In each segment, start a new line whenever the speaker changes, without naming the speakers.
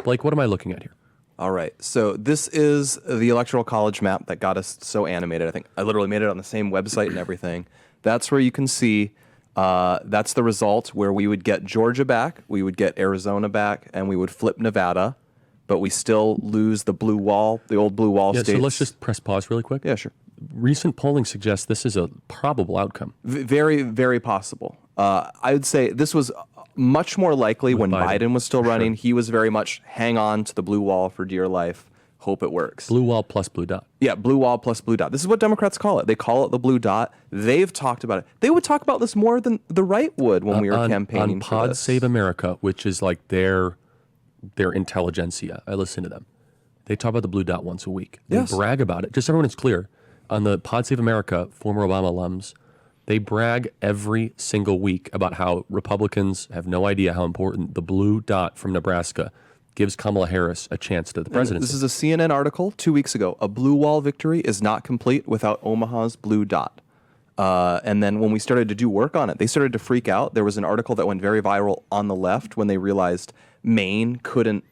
Blake, what am I looking at here?
All right. So this is the Electoral College map that got us so animated. I think I literally made it on the same website and everything. That's where you can see that's the result where we would get Georgia back, we would get Arizona back, and we would flip Nevada, but we still lose the blue wall, the old blue wall states.
So let's just press pause really quick.
Yeah, sure.
Recent polling suggests this is a probable outcome.
Very, very possible. I would say this was much more likely when Biden was still running. Sure. He was very much hang on to the blue wall for dear life. Hope it works.
Blue wall plus blue dot.
Yeah, blue wall plus blue dot. This is what Democrats call it. They call it the blue dot. They've talked about it. They would talk about this more than the right would when we were campaigning
on Pod Save America, which is like their intelligentsia. I listen to them. They talk about the blue dot once a week. They brag about it. Just so everyone is clear, on the Pod Save America, former Obama alums, they brag every single week about how Republicans have no idea how important the blue dot from Nebraska gives Kamala Harris a chance to the presidency.
This is a CNN article 2 weeks ago. A blue wall victory is not complete without Omaha's blue dot. And then when we started to do work on it, they started to freak out. There was an article that went very viral on the left when they realized Maine couldn't,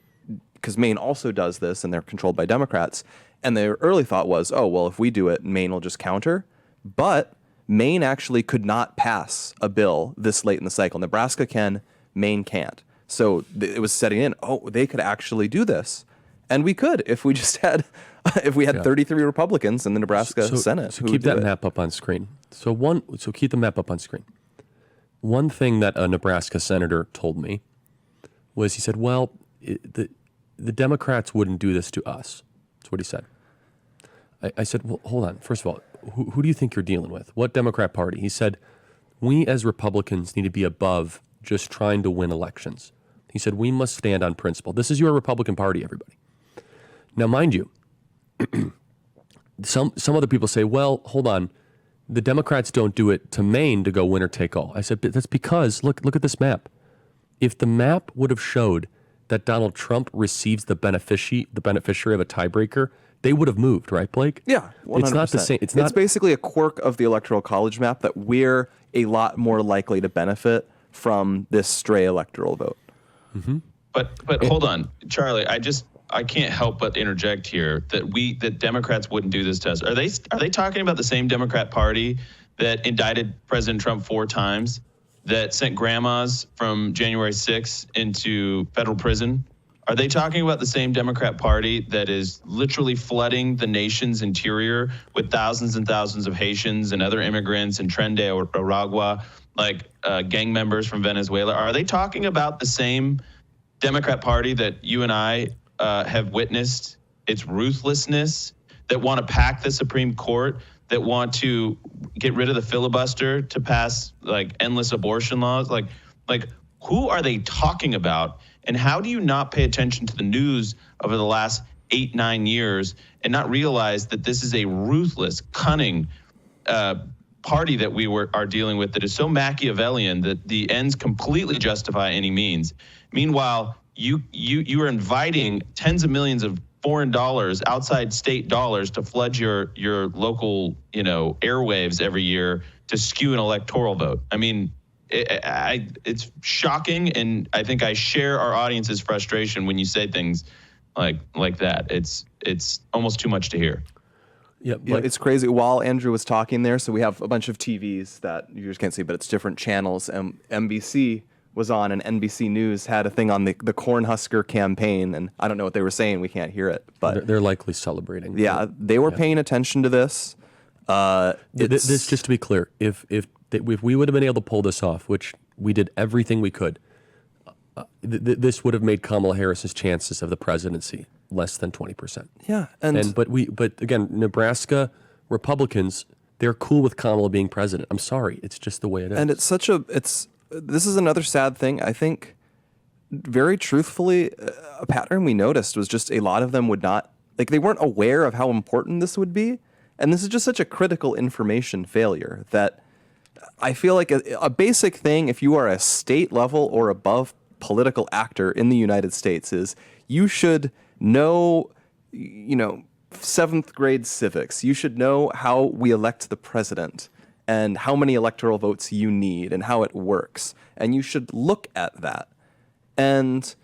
because Maine also does this and they're controlled by Democrats. And their early thought was, oh, well, if we do it, Maine will just counter. But Maine actually could not pass a bill this late in the cycle. Nebraska can, Maine can't. So it was setting in, oh, they could actually do this. And we could if we just had, if we had 33 Republicans in the Nebraska Senate.
So keep that map up on screen. So keep the map up on screen. One thing that a Nebraska senator told me was he said, well, the Democrats wouldn't do this to us. That's what he said. I said, well, hold on. First of all, who do you think you're dealing with? What Democrat party? He said, we as Republicans need to be above just trying to win elections. He said, we must stand on principle. This is your Republican Party, everybody. Now, mind you, some other people say, well, hold on. The Democrats don't do it to Maine to go winner take all. I said, but that's because, look at this map. If the map would have showed that Donald Trump receives the beneficiary of a tiebreaker, they would have moved, right, Blake?
Yeah, 100%.
It's not the same.
It's basically a quirk of the Electoral College map that we're a lot more likely to benefit from this stray electoral vote.
Mm-hmm. But hold on, Charlie. I can't help but interject here that Democrats wouldn't do this to us. Are they talking about the same Democrat Party that indicted President Trump 4 times, that sent grandmas from January 6th into federal prison? Are they talking about the same Democrat Party that is literally flooding the nation's interior with thousands and thousands of Haitians and other immigrants in Tren de Aragua, like gang members from Venezuela? Are they talking about the same Democrat Party that you and I have witnessed its ruthlessness, that want to pack the Supreme Court, that want to get rid of the filibuster to pass like endless abortion laws? Like who are they talking about? And how do you not pay attention to the news over the last 8-9 years and not realize that this is a ruthless, cunning party that we are dealing with that is so Machiavellian that the ends completely justify any means? Meanwhile, you are inviting tens of millions of foreign dollars, outside state dollars, to flood your local airwaves every year to skew an electoral vote. I mean, it's shocking, and I think I share our audience's frustration when you say things like that. It's almost too much to hear.
Yeah, it's crazy. While Andrew was talking there, so we have a bunch of TVs that you just can't see, but it's different channels. NBC was on, and NBC News had a thing on the Cornhusker campaign, and I don't know what they were saying. We can't hear it, but
they're likely celebrating.
Yeah, they were paying attention to this.
This, just to be clear, if we would have been able to pull this off, which we did everything we could, this would have made Kamala Harris's chances of the presidency less than 20%.
Yeah,
but again, Nebraska Republicans, they're cool with Kamala being president. I'm sorry, it's just the way it is.
And this is another sad thing. I think, very truthfully, a pattern we noticed was just a lot of them would not, they weren't aware of how important this would be. And this is just such a critical information failure that I feel like a basic thing, if you are a state level or above political actor in the United States, is you should know, 7th grade civics. You should know how we elect the president and how many electoral votes you need and how it works. And you should look at that. And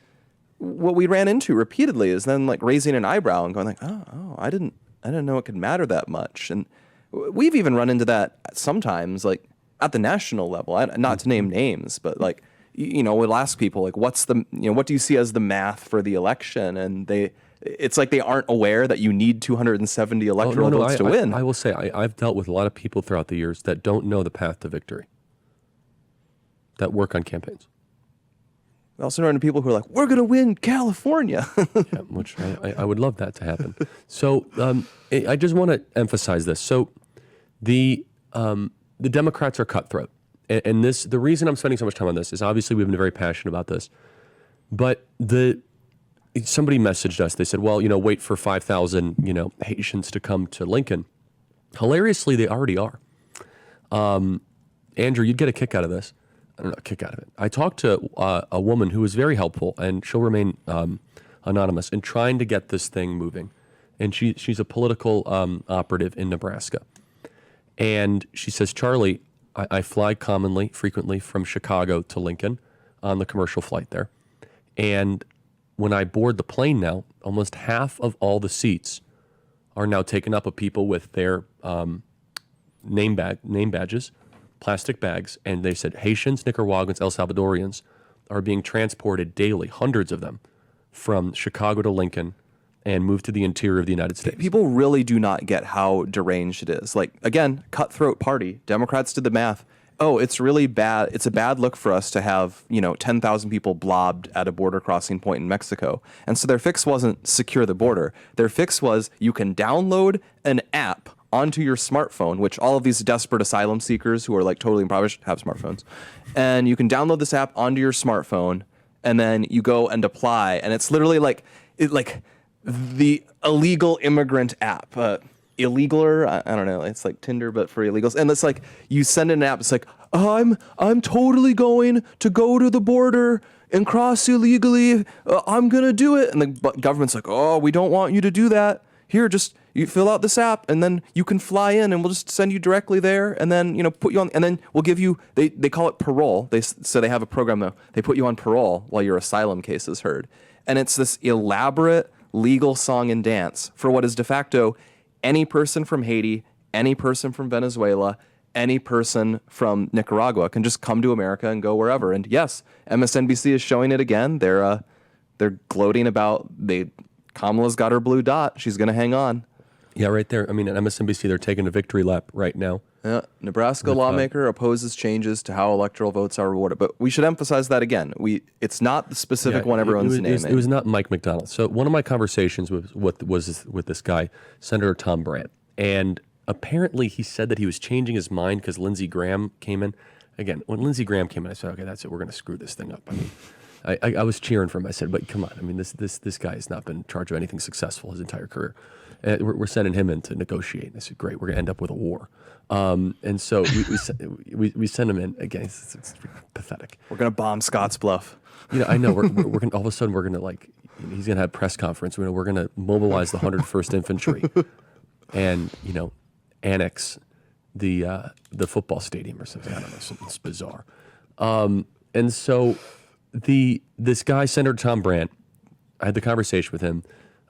what we ran into repeatedly is then like raising an eyebrow and going like, oh, I didn't know it could matter that much. And we've even run into that sometimes, like at the national level, not to name names, but like, we'll ask people like, what do you see as the math for the election? And it's like they aren't aware that you need 270 electoral votes to win.
I will say I've dealt with a lot of people throughout the years that don't know the path to victory, that work on campaigns.
We also run into people who are like, we're going to win California.
Yeah, which I would love that to happen. So I just want to emphasize this. So the Democrats are cutthroat. And the reason I'm spending so much time on this is obviously we've been very passionate about this. But somebody messaged us. They said, well, wait for 5,000, Haitians to come to Lincoln. Hilariously, they already are. Andrew, you'd get a kick out of this. I don't know, a kick out of it. I talked to a woman who was very helpful, and she'll remain anonymous, in trying to get this thing moving. And she's a political operative in Nebraska. And she says, Charlie, I fly frequently from Chicago to Lincoln on the commercial flight there. And when I board the plane now, almost half of all the seats are now taken up with people with their name badges, plastic bags, and they said Haitians, Nicaraguans, El Salvadorians are being transported daily, hundreds of them, from Chicago to Lincoln and moved to the interior of the United States.
People really do not get how deranged it is. Like, again, cutthroat party. Democrats did the math. Oh, it's really bad. It's a bad look for us to have, 10,000 people blobbed at a border crossing point in Mexico. And so their fix wasn't secure the border. Their fix was you can download an app onto your smartphone, which all of these desperate asylum seekers who are like totally impoverished have smartphones. And you can download this app onto your smartphone, and then you go and apply. And it's literally like the illegal immigrant app. Illegaler, I don't know. It's like Tinder, but for illegals. And it's like you send an app. It's like, I'm totally going to go to the border and cross illegally. I'm gonna do it. And the government's like, oh, we don't want you to do that. Here, just you fill out this app, and then you can fly in, and we'll just send you directly there, and then put you on, and then we'll give you. They call it parole. So they have a program though. They put you on parole while your asylum case is heard, and it's this elaborate legal song and dance for what is de facto any person from Haiti, any person from Venezuela, any person from Nicaragua can just come to America and go wherever. And yes, MSNBC is showing it again. They're gloating about Kamala's got her blue dot. She's going to hang on.
Yeah, right there. I mean, at MSNBC, they're taking a victory lap right now.
Yeah, Nebraska lawmaker opposes changes to how electoral votes are rewarded. But we should emphasize that again. It's not the specific one everyone's naming.
It was not Mike McDonald. So one of my conversations was with this guy, Senator Tom Brandt. And apparently he said that he was changing his mind because Lindsey Graham came in. Again, when Lindsey Graham came in, I said, okay, that's it. We're going to screw this thing up. I mean, I was cheering for him. I said, but come on. I mean, this guy has not been in charge of anything successful his entire career. We're sending him in to negotiate. I said, great, we're going to end up with a war. And so we send him in. Again, it's pathetic.
We're going to bomb Scottsbluff.
I know. We're going all of a sudden we're going to he's going to have a press conference. We're going to mobilize the 101st Infantry and, annex the football stadium or something. I don't know, something bizarre. And so this guy, Senator Tom Brandt, I had the conversation with him.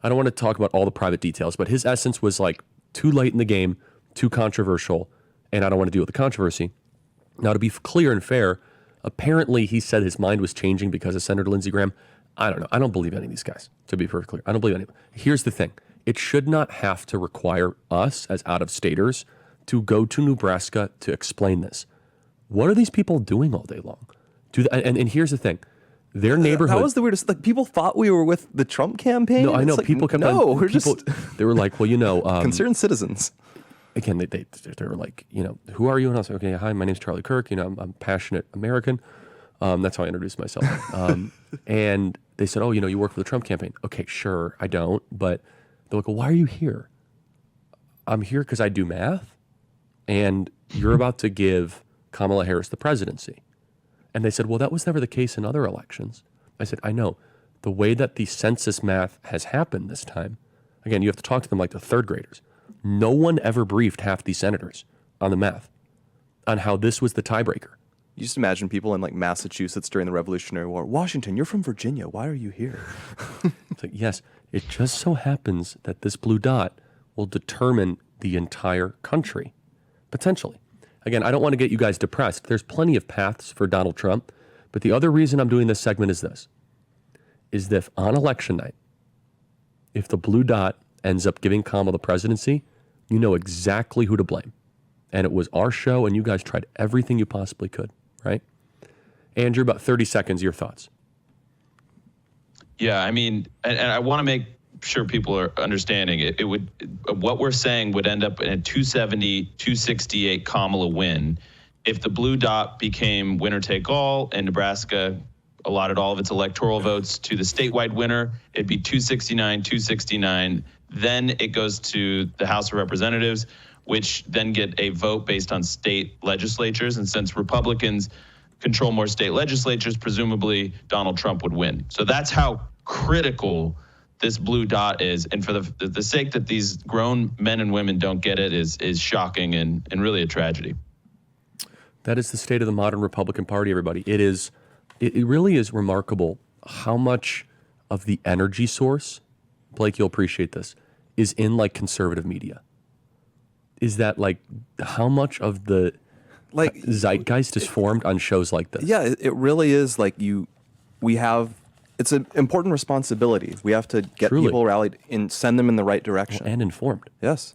I don't want to talk about all the private details, but his essence was like too late in the game, too controversial, and I don't want to deal with the controversy. Now, to be clear and fair, apparently he said his mind was changing because of Senator Lindsey Graham. I don't know. I don't believe any of these guys, to be perfectly clear. I don't believe any of them. Here's the thing. It should not have to require us as out-of-staters to go to Nebraska to explain this. What are these people doing all day long? And here's the thing. Their neighborhood.
That was the weirdest. Like, people thought we were with the Trump campaign.
No, I know.
Like,
people kept
no,
on.
we're
People, they were like, well,
concerned citizens.
Again, they were like, who are you? And I was like, okay, hi, my name's Charlie Kirk. I'm a passionate American. That's how I introduced myself. And they said, oh, you work for the Trump campaign. Okay, sure, I don't. But they're like, well, why are you here? I'm here because I do math, and you're about to give Kamala Harris the presidency. And they said, well, that was never the case in other elections. I said, I know. The way that the census math has happened this time, again, you have to talk to them like the third graders. No one ever briefed half these senators on the math, on how this was the tiebreaker.
You just imagine people in like Massachusetts during the Revolutionary War. Washington, you're from Virginia. Why are you here?
It's like, yes, it just so happens that this blue dot will determine the entire country, potentially. Again, I don't want to get you guys depressed. There's plenty of paths for Donald Trump. But the other reason I'm doing this segment is this, is that if on election night, if the blue dot ends up giving Kamala the presidency, you know exactly who to blame. And it was our show, and you guys tried everything you possibly could, right? Andrew, about 30 seconds, your thoughts.
Yeah, I mean, and I want to make sure people are understanding it. It would, what we're saying would end up in a 270, 268 Kamala win if the blue dot became winner take all and Nebraska allotted all of its electoral votes to the statewide winner. It'd be 269, 269. Then it goes to the House of Representatives, which then get a vote based on state legislatures. And since Republicans control more state legislatures, presumably Donald Trump would win. So that's how critical this blue dot is. And for the sake that these grown men and women don't get it is shocking and really a tragedy.
That is the state of the modern Republican Party, everybody. It really is remarkable how much of the energy source, Blake, you'll appreciate this, is in like conservative media. Is that like how much of the zeitgeist is formed on shows like this?
Yeah, it really is like it's an important responsibility. We have to get
Truly.
people rallied and send them in the right direction.
And informed.
Yes.